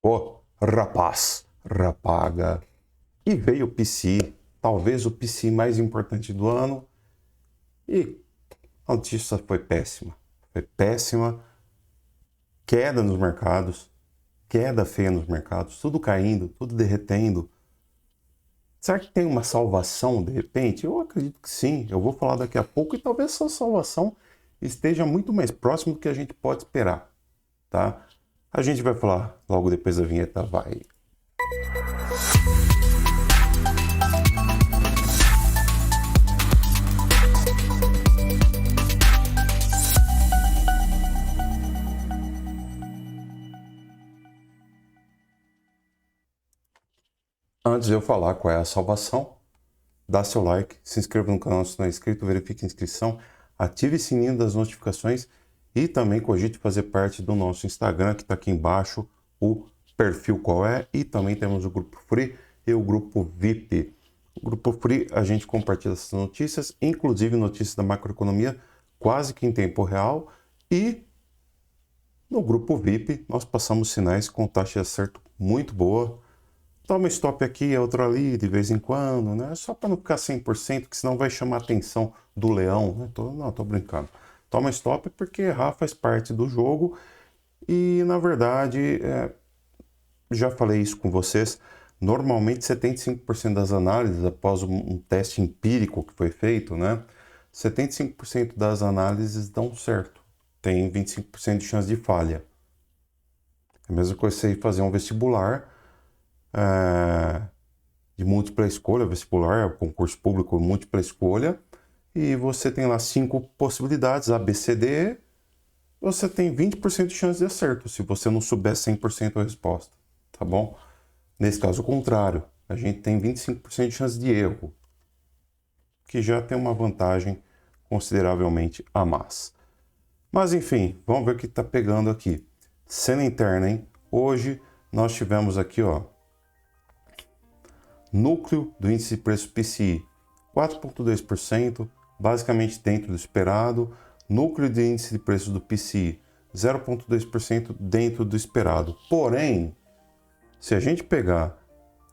Ô, rapaz, rapaga. E veio o PCI, talvez o PCI mais importante do ano. E a notícia foi péssima. Foi péssima. Queda nos mercados. Queda feia nos mercados. Tudo caindo, tudo derretendo. Será que tem uma salvação de repente? Eu acredito que sim. Eu vou falar daqui a pouco e talvez essa salvação esteja muito mais próximo do que a gente pode esperar, tá? A gente vai falar logo depois da vinheta, vai. Antes de eu falar qual é a salvação, dá seu like, se inscreva no canal se não é inscrito, verifique a inscrição, ative o sininho das notificações e também cogite fazer parte do nosso Instagram, que está aqui embaixo, o perfil qual é, e também temos o grupo Free e o grupo VIP. O grupo Free a gente compartilha essas notícias, inclusive notícias da macroeconomia, quase que em tempo real, e no grupo VIP nós passamos sinais com taxa de acerto muito boa. Toma stop aqui, outro ali, de vez em quando, né? Só para não ficar 100%, que senão vai chamar a atenção do leão, né? Tô brincando. Toma stop porque errar faz parte do jogo e, na verdade, já falei isso com vocês, normalmente 75% das análises, após um teste empírico que foi feito, né? 75% das análises dão certo. Tem 25% de chance de falha. É a mesma coisa você ir fazer um vestibular de múltipla escolha, vestibular, concurso público múltipla escolha, e você tem lá 5 possibilidades, A, B, C, D, você tem 20% de chance de acerto, se você não souber 100% a resposta, tá bom? Nesse caso, o contrário, a gente tem 25% de chance de erro, que já tem uma vantagem consideravelmente a mais. Mas enfim, vamos ver o que está pegando aqui. Cena interna, hein? Hoje nós tivemos aqui, ó, núcleo do índice de preço PCI, 4,2%, basicamente dentro do esperado. Núcleo de índice de preço do PCI, 0,2% dentro do esperado. Porém, se a gente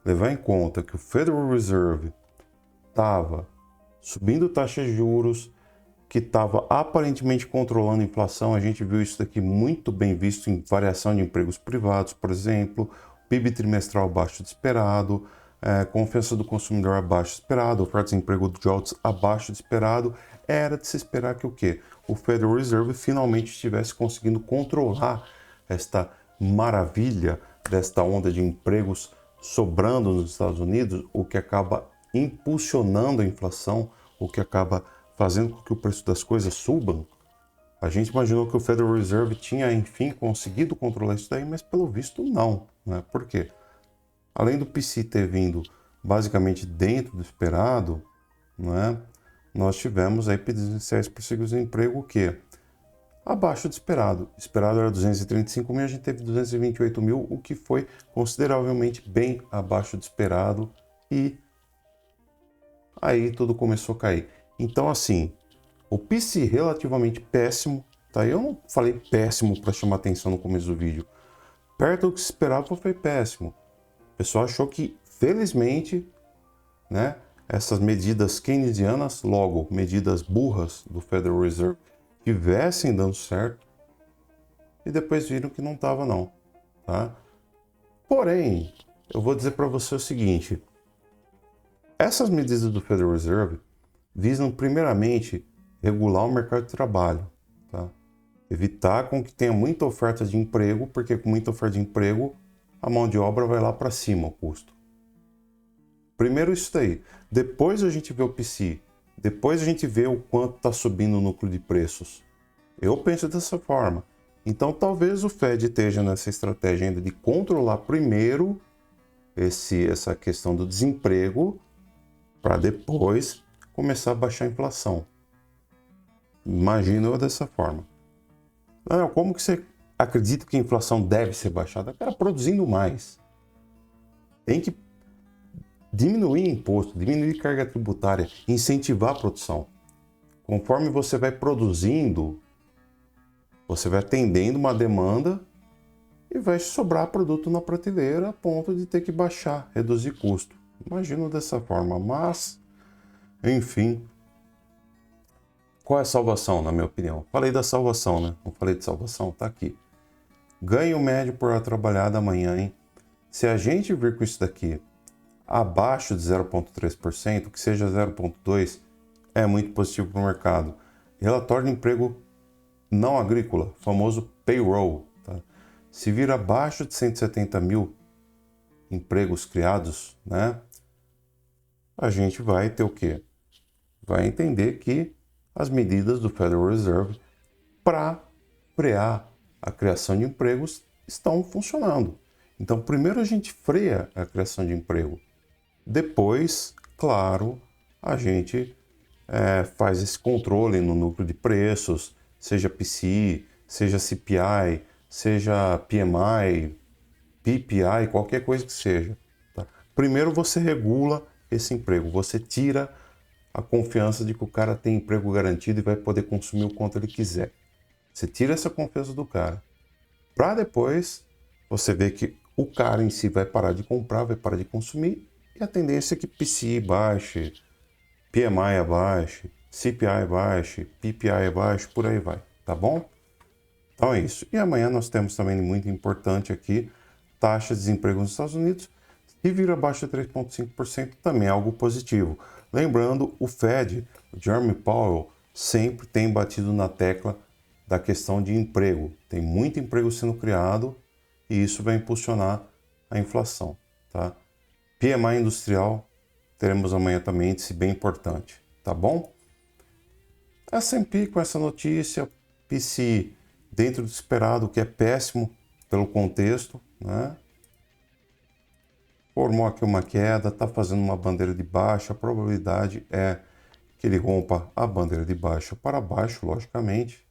levar em conta que o Federal Reserve estava subindo taxas de juros, que estava aparentemente controlando a inflação, a gente viu isso daqui muito bem visto em variação de empregos privados, por exemplo, PIB trimestral abaixo do esperado, confiança do consumidor abaixo do esperado, oferta de emprego de jobs abaixo do esperado. Era de se esperar que o quê? O Federal Reserve finalmente estivesse conseguindo controlar esta maravilha desta onda de empregos sobrando nos Estados Unidos, o que acaba impulsionando a inflação, o que acaba fazendo com que o preço das coisas subam. A gente imaginou que o Federal Reserve tinha, enfim, conseguido controlar isso daí, mas pelo visto não, né? Por quê? Além do PCI ter vindo basicamente dentro do esperado, né, nós tivemos aí pedidos iniciais por seguro-desemprego o quê? Abaixo do esperado. O esperado era 235 mil, a gente teve 228 mil, o que foi consideravelmente bem abaixo do esperado, e aí tudo começou a cair. Então, assim, o PCI relativamente péssimo, tá? Eu não falei péssimo para chamar atenção no começo do vídeo. Perto do que se esperava foi péssimo. O pessoal achou que, felizmente, né, essas medidas keynesianas, logo, medidas burras do Federal Reserve, tivessem dando certo, e depois viram que não estava não, tá? Porém, eu vou dizer para você o seguinte, essas medidas do Federal Reserve visam primeiramente regular o mercado de trabalho, tá? Evitar com que tenha muita oferta de emprego, porque com muita oferta de emprego, a mão de obra vai lá para cima o custo. Primeiro isso daí. Depois a gente vê o PCI. Depois a gente vê o quanto está subindo o núcleo de preços. Eu penso dessa forma. Então talvez o Fed esteja nessa estratégia ainda de controlar primeiro essa questão do desemprego para depois começar a baixar a inflação. Imagino eu dessa forma. Não, como que você acredita que a inflação deve ser baixada? Cara, produzindo mais. Tem que diminuir imposto, diminuir carga tributária, incentivar a produção. Conforme você vai produzindo, você vai atendendo uma demanda e vai sobrar produto na prateleira a ponto de ter que baixar, reduzir custo. Imagino dessa forma, mas, enfim, qual é a salvação, na minha opinião? Falei da salvação, né? Não falei de salvação? Tá aqui. Ganho médio por hora trabalhada amanhã, hein? Se a gente vir com isso daqui abaixo de 0,3%, que seja 0,2%, é muito positivo para o mercado. Relatório de emprego não agrícola, famoso payroll, tá? Se vir abaixo de 170 mil empregos criados, né? A gente vai ter o quê? Vai entender que as medidas do Federal Reserve para frear a criação de empregos estão funcionando. Então, primeiro a gente freia a criação de emprego. Depois, claro, a gente faz esse controle no núcleo de preços, seja PCI, seja CPI, seja PMI, PPI, qualquer coisa que seja. Tá? Primeiro você regula esse emprego, você tira a confiança de que o cara tem emprego garantido e vai poder consumir o quanto ele quiser. Você tira essa confiança do cara, para depois você ver que o cara em si vai parar de comprar, vai parar de consumir, e a tendência é que PCI baixe, PMI abaixe, CPI baixe, PPI abaixe, por aí vai, tá bom? Então é isso. E amanhã nós temos também muito importante aqui, taxa de desemprego nos Estados Unidos, e vir abaixo de 3,5% também é algo positivo. Lembrando, o Fed, o Jerome Powell, sempre tem batido na tecla da questão de emprego. Tem muito emprego sendo criado e isso vai impulsionar a inflação, tá? PMI industrial, teremos amanhã também, índice bem importante, tá bom? S&P com essa notícia, PCI dentro do esperado, que é péssimo pelo contexto, né? Formou aqui uma queda, está fazendo uma bandeira de baixa, a probabilidade é que ele rompa a bandeira de baixa para baixo, logicamente.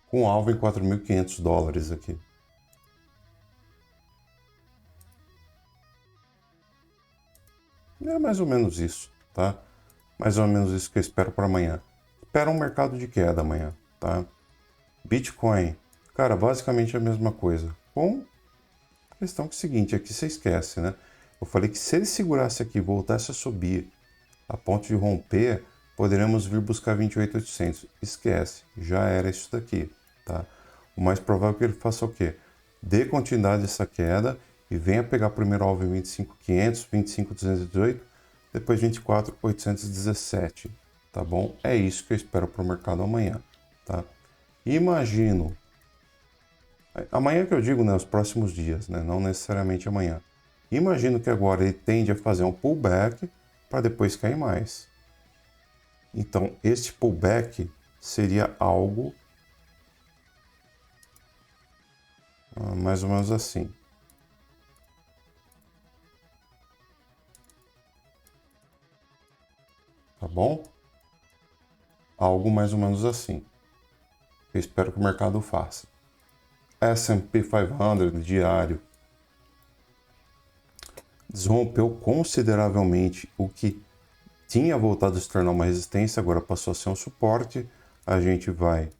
Com alvo em 4.500 dólares aqui. É mais ou menos isso, tá? Mais ou menos isso que eu espero para amanhã. Espero um mercado de queda amanhã, tá? Bitcoin, cara, basicamente a mesma coisa. Com a questão que é o seguinte, aqui você esquece, né? Eu falei que se ele segurasse aqui e voltasse a subir a ponto de romper, poderemos vir buscar 28.800. Esquece, já era isso daqui, tá? O mais provável é que ele faça o quê? Dê continuidade a essa queda e venha pegar primeiro alvo em 25.500, 25.218, depois 24.817, tá bom? É isso que eu espero para o mercado amanhã, tá? Imagino, amanhã que eu digo, né, os próximos dias, né, não necessariamente amanhã. Imagino que agora ele tende a fazer um pullback para depois cair mais. Então, este pullback seria algo mais ou menos assim. Tá bom? Algo mais ou menos assim. Eu espero que o mercado faça. S&P 500 diário desrompeu consideravelmente o que tinha voltado a se tornar uma resistência, agora passou a ser um suporte. A gente vai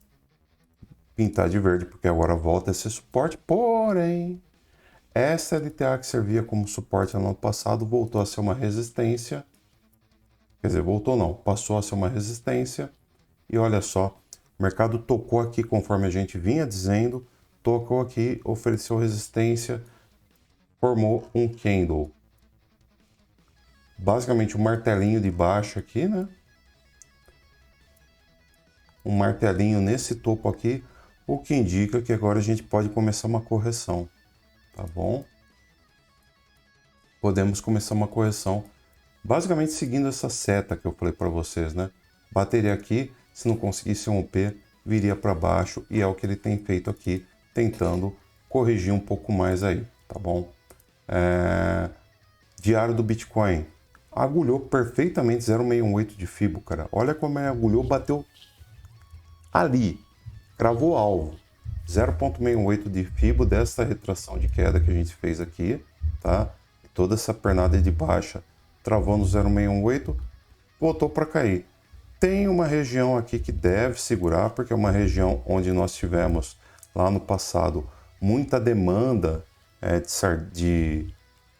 pintar de verde porque agora volta a ser suporte, porém essa LTA que servia como suporte no ano passado voltou a ser uma resistência. Quer dizer, voltou não, passou a ser uma resistência. E olha só, o mercado tocou aqui conforme a gente vinha dizendo, tocou aqui, ofereceu resistência, formou um candle. Basicamente um martelinho de baixo aqui, né? Um martelinho nesse topo aqui, o que indica que agora a gente pode começar uma correção, tá bom? Podemos começar uma correção, basicamente seguindo essa seta que eu falei para vocês, né? Bateria aqui, se não conseguisse romper, viria para baixo e é o que ele tem feito aqui, tentando corrigir um pouco mais aí, tá bom? Diário do Bitcoin, agulhou perfeitamente 0,618 de Fibo, cara. Olha como ele agulhou, bateu ali, cravou alvo. 0,68 de Fibo dessa retração de queda que a gente fez aqui, tá? Toda essa pernada de baixa travou no 0,618, voltou para cair. Tem uma região aqui que deve segurar, porque é uma região onde nós tivemos lá no passado muita demanda de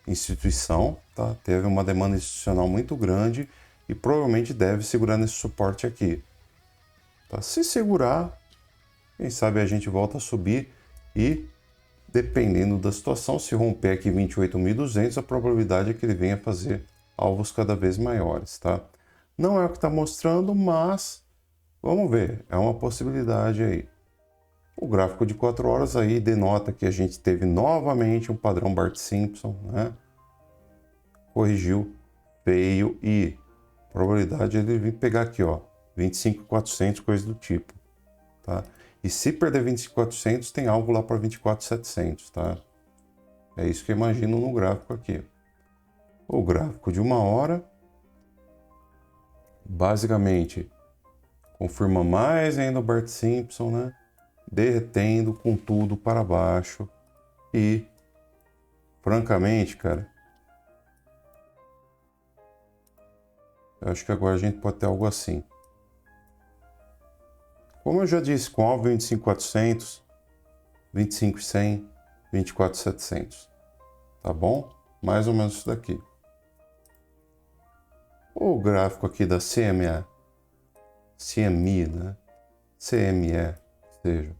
instituição, tá? Teve uma demanda institucional muito grande e provavelmente deve segurar nesse suporte aqui. Tá? Se segurar, quem sabe a gente volta a subir e, dependendo da situação, se romper aqui 28.200, a probabilidade é que ele venha fazer alvos cada vez maiores, tá? Não é o que está mostrando, mas vamos ver, é uma possibilidade aí. O gráfico de 4 horas aí denota que a gente teve novamente um padrão Bart-Simpson, né? Corrigiu feio e probabilidade de ele vir pegar aqui, ó, 25.400, coisa do tipo, tá? E se perder 25.400, tem algo lá para 24.700, tá? É isso que eu imagino no gráfico aqui. O gráfico de 1 hora, basicamente, confirma mais ainda o Bart-Simpson, né? Derretendo com tudo para baixo. E, francamente, cara, eu acho que agora a gente pode ter algo assim. Como eu já disse, com alvo 25.400, 25.100, 24.700. Tá bom? Mais ou menos isso daqui. O gráfico aqui da CME, né? CME, seja,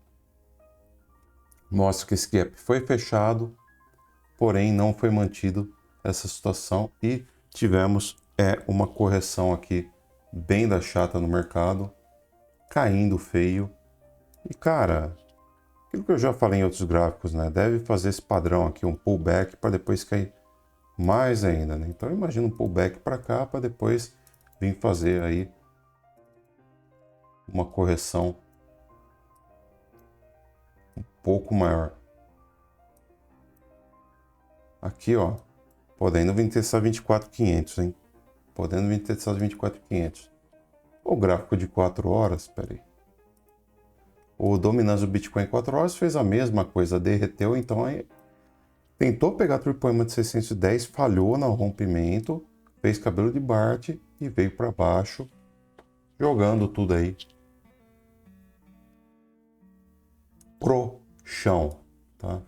mostra que esse gap foi fechado, porém não foi mantido essa situação e tivemos uma correção aqui bem da chata no mercado, caindo feio. E cara, aquilo que eu já falei em outros gráficos, né? Deve fazer esse padrão aqui, um pullback para depois cair mais ainda, né? Então imagina um pullback para cá para depois vir fazer aí uma correção um pouco maior. Aqui, ó, podendo vir testar 24.500, hein? Podendo vir testar 24.500. O gráfico de 4 horas, espera aí. O dominância do Bitcoin em 4 horas fez a mesma coisa, derreteu, então aí tentou pegar o Poema de 610, falhou no rompimento, fez cabelo de Bart e veio para baixo, jogando tudo aí pro chão, tá?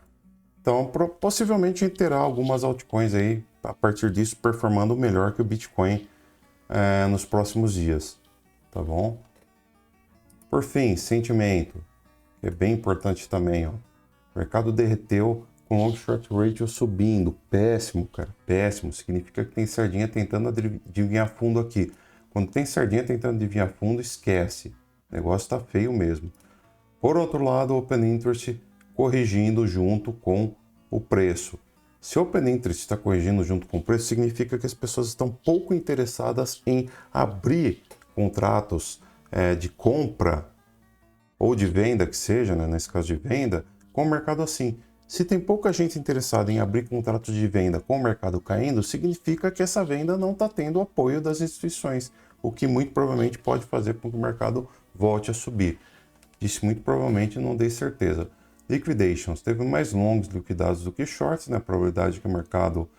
Então, possivelmente a gente terá algumas altcoins aí, a partir disso, performando melhor que o Bitcoin nos próximos dias, tá bom? Por fim, sentimento, que é bem importante também, ó. O mercado derreteu com long short ratio subindo, péssimo, cara, péssimo. Significa que tem sardinha tentando adivinhar fundo aqui. Quando tem sardinha tentando adivinhar fundo, esquece. O negócio tá feio mesmo. Por outro lado, o Open Interest corrigindo junto com o preço. Se o Open Interest está corrigindo junto com o preço, significa que as pessoas estão pouco interessadas em abrir contratos de compra ou de venda, que seja, né, nesse caso de venda, com o mercado assim. Se tem pouca gente interessada em abrir contratos de venda com o mercado caindo, significa que essa venda não está tendo apoio das instituições, o que muito provavelmente pode fazer com que o mercado volte a subir. Disse muito provavelmente, não dei certeza. Liquidations, teve mais longs liquidados do que shorts, né? A probabilidade que o mercado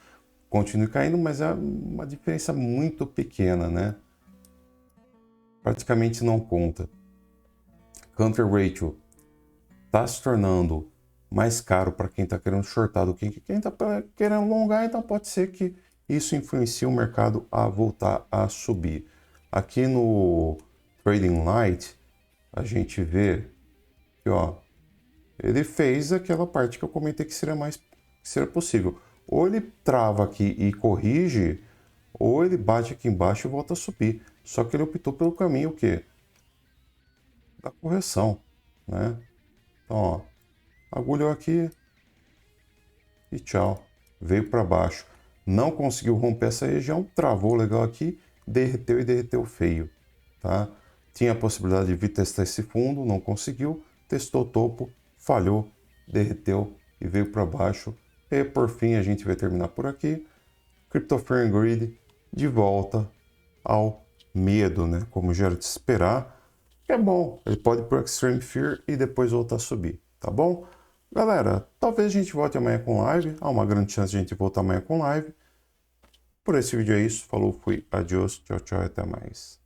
continue caindo, mas é uma diferença muito pequena, né? Praticamente não conta. Counter ratio está se tornando mais caro para quem está querendo shortar do que quem está querendo longar, então pode ser que isso influencie o mercado a voltar a subir. Aqui no Trading Light, a gente vê que, ó, ele fez aquela parte que eu comentei que seria possível. Ou ele trava aqui e corrige, ou ele bate aqui embaixo e volta a subir. Só que ele optou pelo caminho o quê? Da correção, né? Então, ó, agulhou aqui e tchau. Veio para baixo. Não conseguiu romper essa região, travou legal aqui, derreteu e derreteu feio, tá? Tinha a possibilidade de vir testar esse fundo, não conseguiu, testou o topo, falhou, derreteu e veio para baixo. E por fim a gente vai terminar por aqui. Crypto Fear and Greed de volta ao medo, né? Como já era de esperar. É bom, ele pode ir para Extreme Fear e depois voltar a subir, tá bom? Galera, talvez a gente volte amanhã com live. Há uma grande chance de a gente voltar amanhã com live. Por esse vídeo é isso. Falou, fui, adiós, tchau, tchau e até mais.